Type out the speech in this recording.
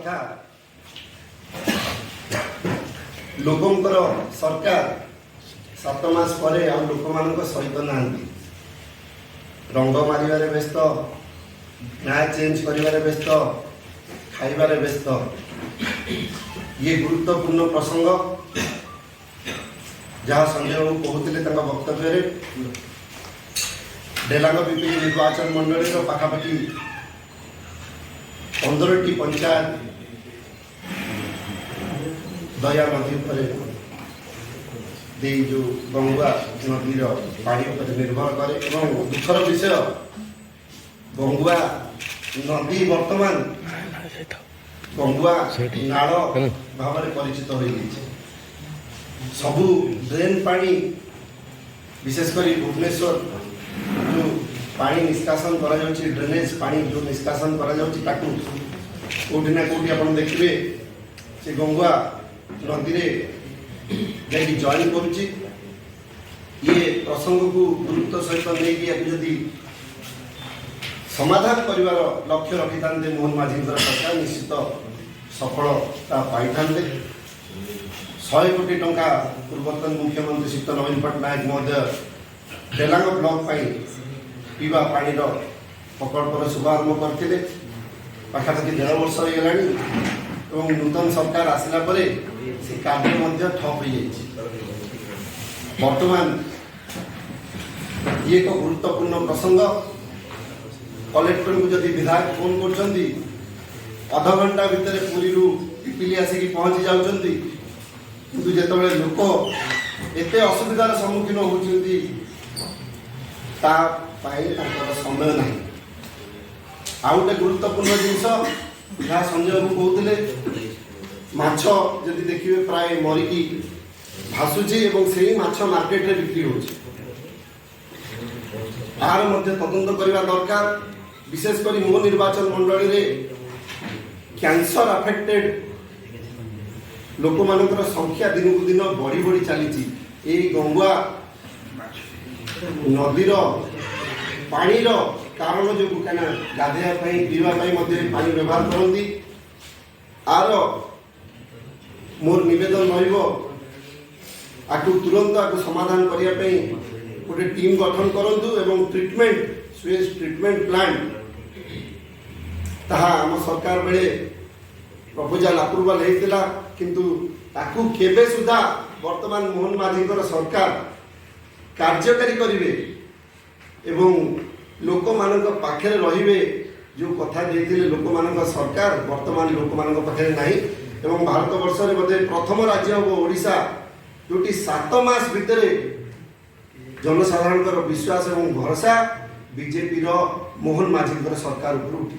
କଥା लोकंकर सरकार 7 मास पर लोक मान सहित ना रंग मारे व्यस्त ना चेंज कर व्यस्त खाइबार व्यस्त ये गुरुत्वपूर्ण प्रसंग जहाँ संजय बाबू कहते वक्तव्य डेलांग बीपी निर्वाचन मंडली पाखापाखि 15टी पंचायत दया नदी पर जो गंगुआ नदीर पानी पर निर्भर करे दुखर विषय गंगुआ नदी वर्तमान गंगुआ नाल भाव में परिचित हो सबू ड्रेन पानी विशेषकर भुवनेश्वर जो पानी निष्कासन करा ड्रेनेज पानी जो निष्कासन करा कौटी ना कौटी आप देखिए से गंगुआ नदी में जॉइन करुच्ची ये प्रसंग को गुरुत्व सहित नहीं समाधान कर लक्ष्य रखी था मोहन माझी सरकार निश्चित सफलता पाई था 100 कोटी टंका पूर्वतन मुख्यमंत्री श्री नवीन पट्टनायक महोदय डेलांग ब्लॉक पीवा पानी प्रकल्पर शुभारंभ करते पाखापाखि 1.5 वर्ष हो नूतन सरकार आसला परे से कार्य ठप हो बर्तमान ये एक गुरुत्वपूर्ण प्रसंग कलेक्टर को जदि विधायक फोन कर अध घंटा भितर पुरी पिपिली आसिक पहुंची जाउछंती किंतु जेतबेले लोक एते असुविधार सम्मुखीन होउछंती ता पाई ताकर समय नहीं आउ गोटे गुरुत्वपूर्ण जिनस जहाँ संजय बाबू कहते माछ जदि देखिए प्राय मरिकी भासुची से माछ मार्केट रे बिक्री होची आर मध्य तदंत करने दरकार विशेषकर मो निर्वाचन मंडली रे कैंसर अफेक्टेड लोक मानकर संख्या दिन को दिन बढ़ी बढ़ी चली गंगुआ नदीर पानीर कारण जो गाधेया पीवाई पानी व्यवहार करती आर मोर निवेदन रु तुरंत आपको समाधान करने गोटे टीम गठन करूँ एवं ट्रीटमेंट स्वेज ट्रीटमेंट प्लांट ताहा आम सरकार बेले प्रपोजाल अप्रूवाल होता किंतु ताकू केबे सुधा वर्तमान मोहन माझी सरकार कार्यकारी करेंगे एवं लोक मान पाखे रे जो कथा देते लोक मान सरकार वर्तमान लोक मान पाखे ना एवं भारत वर्ष में बोधे प्रथम राज्य हम ओडिशा जोटी 7 मास भितर जनसाधारण विश्वास और भरोसा बीजेपी मोहन माझी सरकार उठी